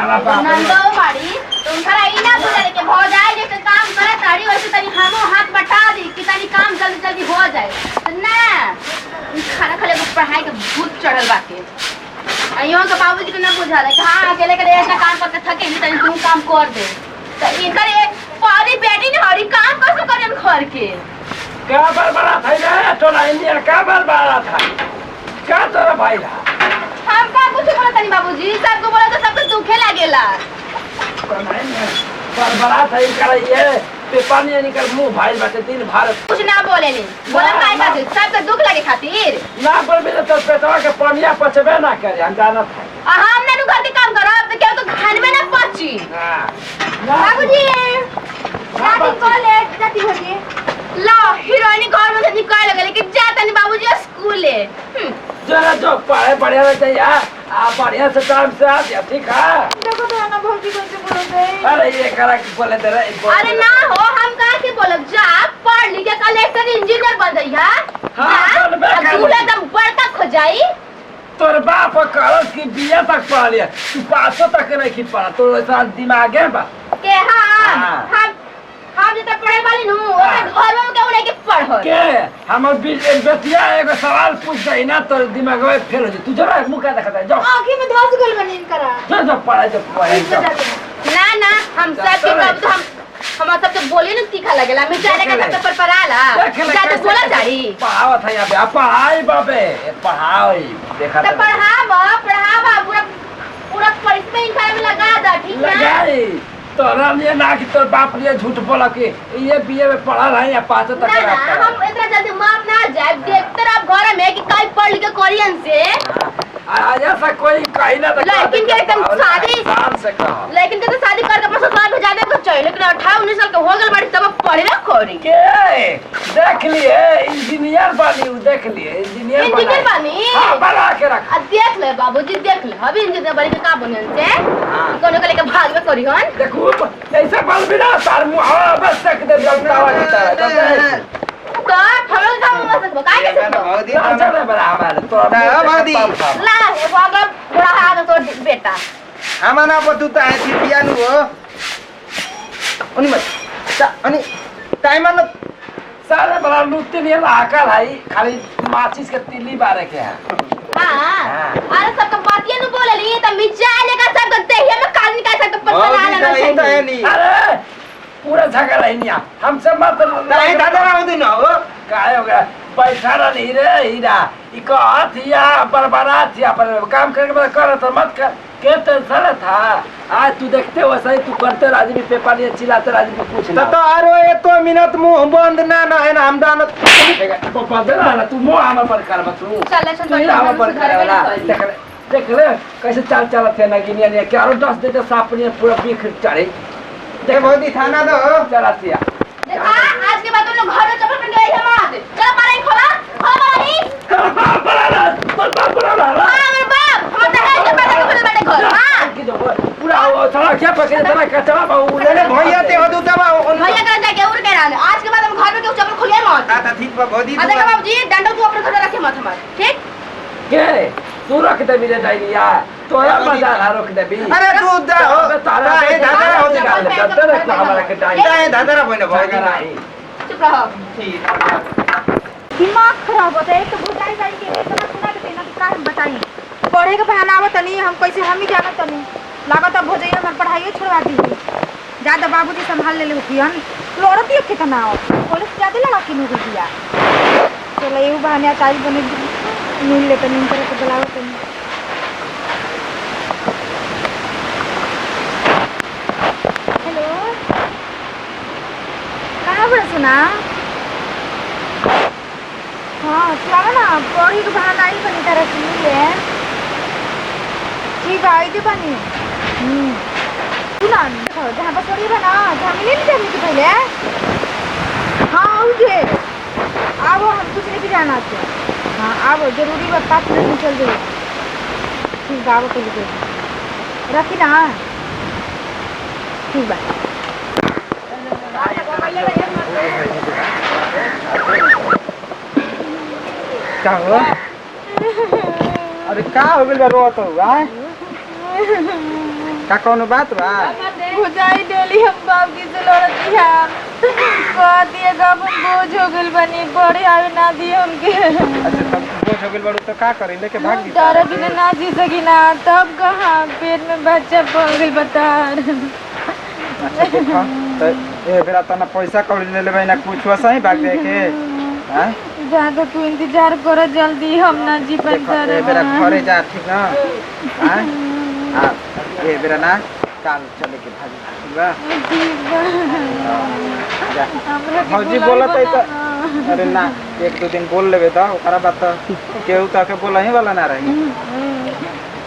हमारा बाप नंदो बाड़ी तुम खरा ई ना बुझाले के हो जाए जैसे काम करे ताड़ी वैसे तनी हमो हाथ बटा दी कि तनी काम जल्दी जल्दी हो जाए तो ना खाना खाले को पढ़ाई के भूत चढ़ल बाटे अइयो के बाबूजी के ना बुझाले कि हां अकेले के ऐसा काम करके थके नहीं तनी तू काम कर दे तो इनकर एक पारी बेटी ने हरी काम कैसे करे घर के क्या बड़ा था रे तोरा इंडियन का बड़ा था क्या तोरा भाई था हम का कुछ बोला तनी बाबूजी सबको बोला तो सबको दुखे लागेला बड़ा था इनका ये पेपर नहीं निकल मुंह भाई बाटे दिन भारत कुछ ना बोले नहीं बोला काहे खातिर सबके दुख लगे खातिर ना बोलबे तो पेटवा के पनिया पचबे ना करे हम जानत है हम ना घर के काम करब तो केहू तो खान में ना पची हां बाबूजी शादी कॉलेज जाती होगी ला हीरोइन घर में से निकाल लगे लेकिन जाता नहीं बाबूजी स्कूल है जरा जो पढ़े बढ़िया रहते यार आप बढ़िया से टाइम से आ जा ठीक है देखो तो ना भौजी को से बोलते अरे ये करा के बोले दे रे अरे ना हो हम कहा के बोलब जा पढ़ लिख के कलेक्टर इंजीनियर बन जाई हां तू एकदम बड़का खो जाई तोर बाप कॉलेज की बीए तक पढ़ लिया तू पासो तक नहीं की पढ़ा तो ऐसा दिमाग है बा के हां हम जब पढ़े वाली नु ओकर घर में केहू नहीं के पढ़ के हमर बेटिया एगो सवाल पूछ दई ना तोर दिमाग में फेल हो जी तू जरा मुंह का देखता जाओ आंखी में धस गल बनिन करा जो पढ़ा जो पढ़े ना ना हम सब के कब तो हम सब तो बोले न तीखा लगेला मिर्चा लगा सब पर पराला जा तो बोला जारी पढ़ावत है यहां पे पढ़ाई बाबे पढ़ाई देखा तो पढ़ावा पूरा परिश्रम इनका में लगा दा ठीक है लगाई तोरा लिए ना कि तोर बाप लिए झूठ बोला कि ये बीए में पढ़ा है या पास तक ना हम इतना जल्दी माफ ना जाए देखते रह घर में कि काई पढ़ लिख के कोरियन से आज ऐसा कोई कहीं ना लेकिन के एकदम शादी साल से कहा लेकिन के तो शादी करके अपना ससुराल भेजा दे तो चाहिए लेकिन 18 19 साल के हो गल बड़ी तब पढ़े ना कोरी के देख लिए इंजीनियर बनी देख लिए इंजीनियर बनी हां बना के रख देख ले बाबूजी देख ले अभी इंजीनियर बनी के का बनन से कोनो के लेके भाग में करी हन देखो ऐसा बोल भी ना तार मुंह बस तक दे जलतावा की तरह तो हम लोग का मुंह से काहे के बहुत ही चल बड़ा हमारे तो बहुत ही ला ये बाबा बड़ा हाथ तो बेटा हमारा पतु त है पियानु हो अनि मत अनि टाइम न सारे बड़ा लूटते नहीं ना अकल है खाली माचिस के तिल्ली बारे के है हां अरे सब का बातियां न बोले ली त मिर्चा लेकर सब करते हैं में कान निकाल सकते पर बना लेना चाहिए अरे पूरा झगड़ा है नहीं हमसे मत नहीं दादा राउदी न हो काय हो गया पैसा नहीं रे हीरा ई का हथिया बरबरा थिया पर काम करके कर तो मत कर के टेंशन था आज तू देखते हो सही तू करते राजनी पेपर ये चिल्लाते राजनी पूछ ना तो आरो ए तो मिनट मुंह बंद ना ना है ना हम दानत पापा दे ना तू मो आमा पर कर मत तू चल चल तू आमा पर कर वाला देख ले कैसे चाल चाल थे ना गिनिया ने क्या 10 देते सापनी पूरा बिख चढ़े देख बहुत ही थाना दो चला थिया देखा आज के बाद तुम लोग घर में चप्पल पहन के आई मत चल मारे खोला हां मेरे बाप हम तो है के पता के बैठे घर हां पूरा थोड़ा क्या पकड़े तेरा कचरा बाबू ले भैया ते हो दूता बा भैया का जाके और कह रहा आज के बाद हम घर में क्यों चप्पल खोलिए मत ता ठीक बा बहुत ही देखा बाबूजी डंडा तू अपने घर रखे मत हमार ठीक के तू रख दे मेरे डायरिया तो या मजा आ रख दे भी अरे तू दा हो तारा ए दादा हो निकाल दे डर रख हमारा के डायरिया ए दादा बहिन भयो चुप रहो ठीक दिमाग खराब होता है तो बुझाई जाई के इतना सुना के ना का हम बताई पढ़े के बहाना आवत नहीं हम कैसे हम ही जानत नहीं लागत अब हो जाई हमर पढ़ाई छोड़वा दी ज्यादा बाबूजी संभाल ले होतियन लोरत ही कितना हो पुलिस ज्यादा लगा के नहीं दिया चलो ये बहाने ताई बने मिल ले तो नींद करके बुलावत नहीं हेलो कहाँ पर सुना हाँ सुना ना पढ़ी के बहाना आई बनी तरह से मिले ठीक है आई दे बनी सुना जहाँ पर पढ़ी बना जहाँ मिले नहीं जाने के पहले हाँ आओगे आओ हम कुछ नहीं जाना चाहिए हाँ आओ जरूरी बात 5 मिनट में चल जाइए ठीक आओ पहले रखी ना ठीक बात का हो अरे का हो गेल रो तो का कौनो बात बा? बुझाई डेली हम बाबूजी से लड़ती है कह दिए गब हम बोझ हो गइल बनी बड़े आवे ना दिए हमके। अच्छा तब बोझ हो गइल बड़ू तो का करी लेके भाग दी। तारा बिना ना जी सकी ना तब कहाँ पेट में बच्चा पड़ गइल बतार। अच्छा देखो तो ए बेरा तना पैसा कौड़ी ले लेबै ना कुछ वैसा ही भाग दे के हां जाके तू इंतजार कर जल्दी हम ना जी पंचर। ए बेरा घरे जा ठीक ना हां हां ए बेरा ना काल चले के भाग ठीक बा जा भौजी बोलत है तो अरे ना एक दो दिन बोल लेबे त ओकरा बात केहू त के बोलही वाला ना रही।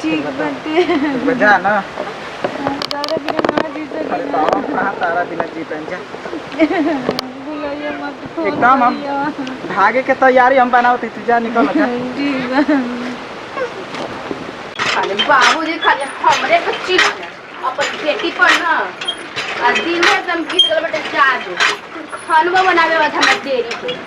ठीक बाटे जा ना तारा बिना ना जी सकी। अरे तो हम कहाँ तारा बिना जी पाएं जा बुलाइए मत एकदम हम भागे के तैयारी हम बनावत तू जा निकल जा। ठीक बा खाली बाबूजी खाली हमरे बच्ची अपन बेटी पर ना आ दिन में एकदम गीत गल बेटे जा दो खानवा बनावे वाला हमरा देरी के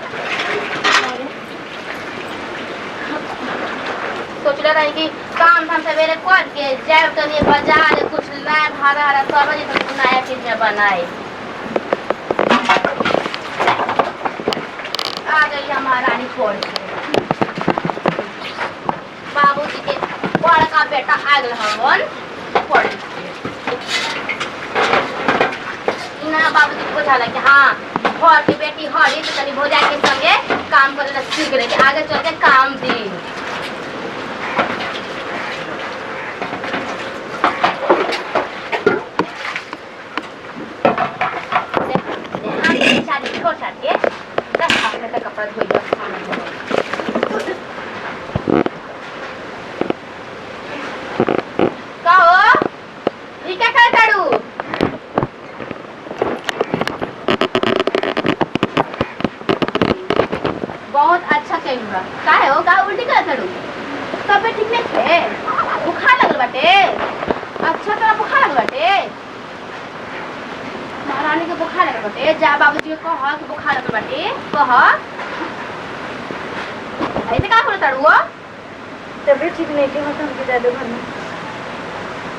सोचले रही कि काम धाम सवेरे कर के जाए तो ये बाजार कुछ नया हरा हरा सब्जी तो नया चीज में बनाए आ गई हमारा रानी छोड़ के बाबूजी के बड़का बेटा आ गए हमन पढ़ ना बाबूजी को बुझाला कि हाँ घर की बेटी हरी तो तनी भौजा के संगे काम करे ला सीख रहे कि आगे चल के काम दी। कपड़ा धोई बहुत अच्छा कहीं बा का है का उल्टी कर करू तबे ठीक नहीं थे बुखार लगल बाटे अच्छा तोरा बुखार लगल बाटे महारानी के बुखार लगल बाटे जा बाबूजी के कह कि बुखार लगल बाटे कह ऐसे का करत तारू तबीयत ठीक नहीं के हम के जादू घर में।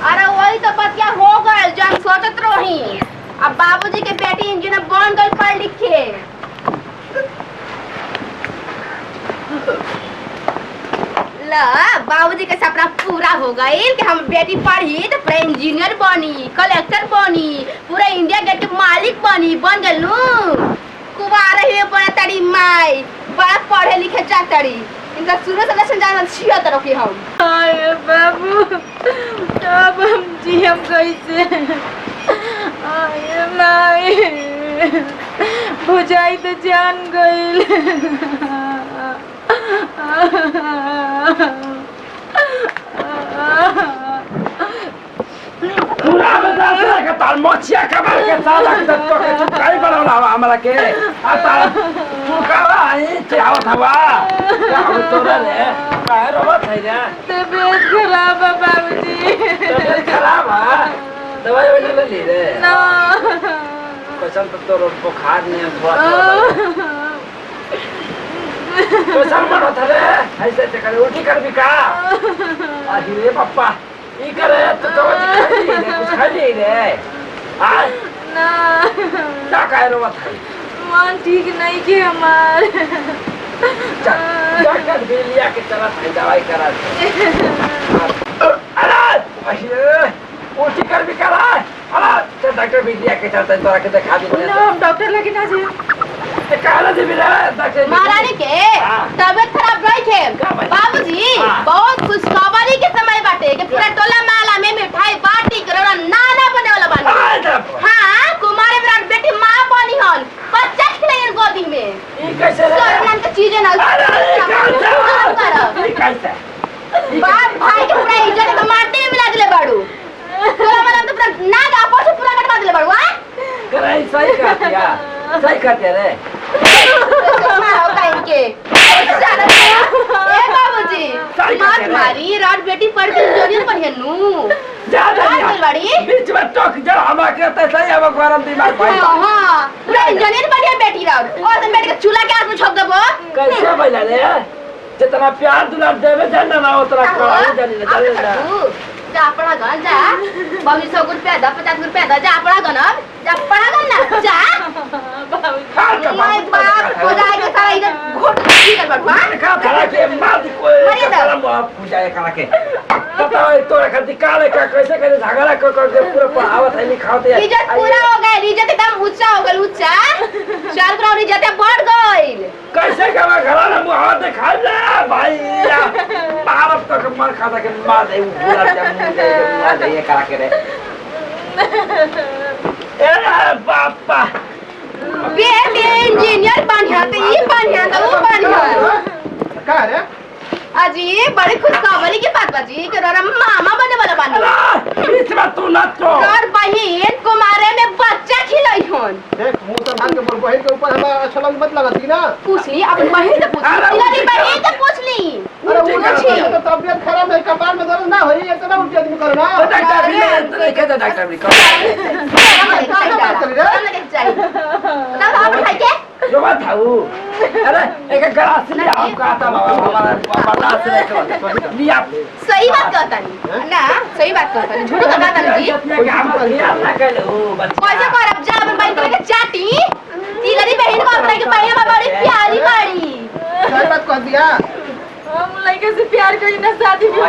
अरे वही तो बतिया हो गए जो हम सोचत रही अब बाबूजी के बेटी इंजीनियर बन गई पढ़ लिख के ला बाबूजी का सपना पूरा हो गई कि हम बेटी पढ़ी तो पूरा इंजीनियर बनी कलेक्टर बनी पूरा इंडिया गेट के मालिक बनी बन गलू कुवार ही बड़ा तड़ी माई बड़ा पढ़े लिखे चातड़ी इनका शुरू से लेसन जाना छिया तरह के हम आए बाबू अब हम जियम कैसे आए माई बुझाई तो जान गइल। पूरा बता के तार मोचिया कबर के साला के तो के चुकाई बनावला हमरा के आ तार चुकावा आई चावत हवा का तोरा रे काहे रोबत है रे तबीयत खराब है बाबूजी। तबीयत खराब है दवाई वाली ले ली रे ना कैसन तो तोर बुखार नहीं थोड़ा कैसन मरत रे ऐसे ते करे उठी कर भी का आही रे पप्पा ई करे तो दवाई खाई रे कुछ खाई रे आ ना क्या कह रहे हो भाई मन ठीक नहीं के हमार डॉक्टर भी लिया के चला दवाई करा अरे उठी कर भी करा अरे डॉक्टर भी लिया के चलता तोरा के दिखा दी ना हम डॉक्टर लगे ना जी कहला दे भी डॉक्टर महारानी के तबियत खराब रही थे बाबूजी बहुत खुशखबरी के समय बाटे कि पूरा टोला माला में मिठाई बाटी करोड़ा नाना बने वाला बानी हां कुमारी विराट बेटी मां बनी हन बच्चा खिलाइन गोदी में ई कैसे रे करना के चीजें ना ई कैसे बाप भाई के पूरा इज्जत तो माटी में मिला दिले बाड़ू टोला माला में तो पूरा नाग आपस में पूरा कटवा दिले बाड़ू हां करे सही कहते रे बाबूजी मार मारी रात बेटी पढ़ के इंजीनियर बनिए नु बीच में टोक जड़ हमरा कहते सही अब गरम दिमाग भाई हां पूरा इंजीनियर बनिए बेटी रात और तो बेटी के चूल्हा के हाथ में छोक देबो कैसे भइला रे जितना प्यार दुलार देवे जानना ना उतना कहानी जानी ना जा पढ़ा गन जा बाबू 100 रुपया दा 50 रुपया दा जा पढ़ा गन अब जा पढ़ा गन ना जा मैं बाप हो जाएगा सारा इधर घोट की कर बटवा खा खा के मार दी कोई कलम पूजा खा के पता है तोरा खातिर काले का कैसे कैसे झगड़ा कर कर के पूरा पढ़ावत है लिखावत है इज्जत पूरा हो गया इज्जत एकदम ऊंचा हो गया ऊंचा चार करोड़ इज्जत बढ़ गई कैसे कमा घरा ना मुंह दिखा ले भाई भारत तक मर खाता के मार दे पूरा जमीन दे मार दे ये करा के रे ए बापा बे इंजीनियर बढ़िया तो ये बढ़िया तो वो बढ़िया का रे अजी बड़ी खुशखबरी की बात बाजी कि रोरा मामा बने वाला बानी बीच में तू ना तो और बहन कुमारे में बच्चा खिलाई होन देख मुंह तो भाग के बोल बहन के ऊपर हमारा अच्छा लग मत लगती ना पूछ ली अपन बहन से पूछ ली मेरी बहन से पूछ ली तो तबीयत खराब है कपार में दर्द ना होई इतना उल्टी आदमी करो ना डॉक्टर भी कहते डॉक्टर भी जो बात था वो अरे एक गिलास ले आओ कहता बाबा हमारा बर्दाश्त नहीं लिया सही बात कहता नहीं ना सही बात कहता नहीं झूठ कहता नहीं जी कैसे कर अब जा अपन बहन के चाटी तीलरी बहन को अपने के बहन में बड़ी प्यारी बड़ी सही बात कह दिया हम लड़के से प्यार करी ना शादी भी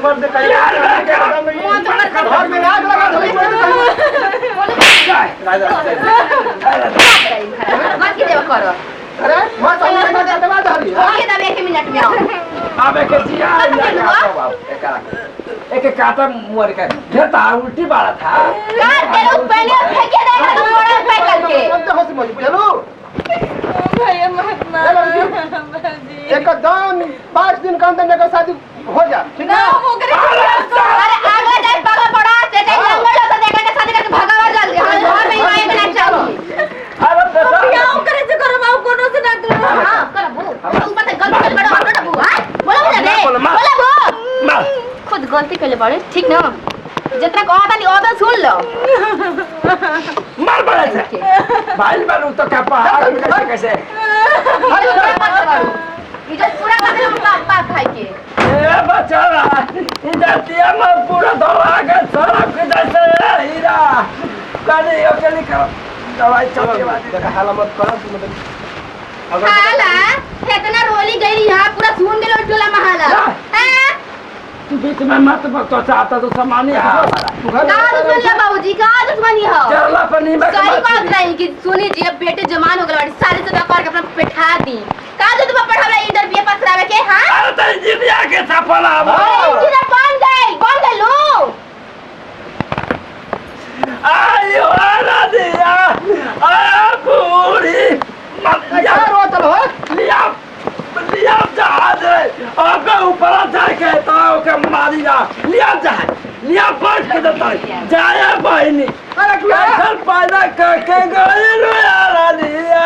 मर्द का यार घर में आग लगा मत की देव करो अरे मैं तो नहीं दबा धरी ओके तब 1 मिनट में आओ अब एक जिया एक काटा मुर का घेता उल्टी बाड़ा था काट दे लोग पहले फेंके देगा तो बड़ा पैक करके कौन तो होसी मौजी बुझलो भैया मत मारो एकदम 5 दिन के अंदर मेरा शादी हो जा ठीक ना है हो करे अरे आगे जाए पागल पड़ा से जाए जंगल होता देखा के शादी करके भगावा जल्दी हम घर में ही आए बिना चाहिए अरे क्या करे से करो मां कोनो से ना करो हां करबो तुम पता गलती कर बड़ा ना बुआ बोला मुझे बोला बो खुद गलती कर ले बड़े ठीक ना जितना कहता नहीं ओदा सुन लो मार बड़ा से भाई बालू तो क्या पहाड़ कैसे कैसे इज्जत पूरा कर दे पाप खाई के ए बचारा इज्जतिया में पूरा दवा के सारा के जैसे हीरा कने यो के लिखो दवाई चलके बाद देखा हाला मत करो मतलब हाला इतना रोली गई यहां पूरा सुन गेलो टोला महाला हैं तू बीच में मत बक तो चाहता तो सामान्य है का दुश्मन ले बाबूजी का दुश्मनी हो चरला पर नहीं मैं सही बात नहीं कि सुनी जी अब बेटे जवान हो गए बाड़ी सारे से व्यापार के अपना बैठा दी का जो तुम पढ़ावला इंटरव्यू पास करावे के हां अरे तो इंजीनियर के सफल अब इंजीनियर कौन गए लो आयो आना दिया आ पूरी क्या रोतल हो लिया लिया जहाज आपका ऊपर जाए कहता ओके मारी जा लिया जहाज लिया बैठ के देता जाए बहनी अरे क्या पैदा करके गए लो यार लिया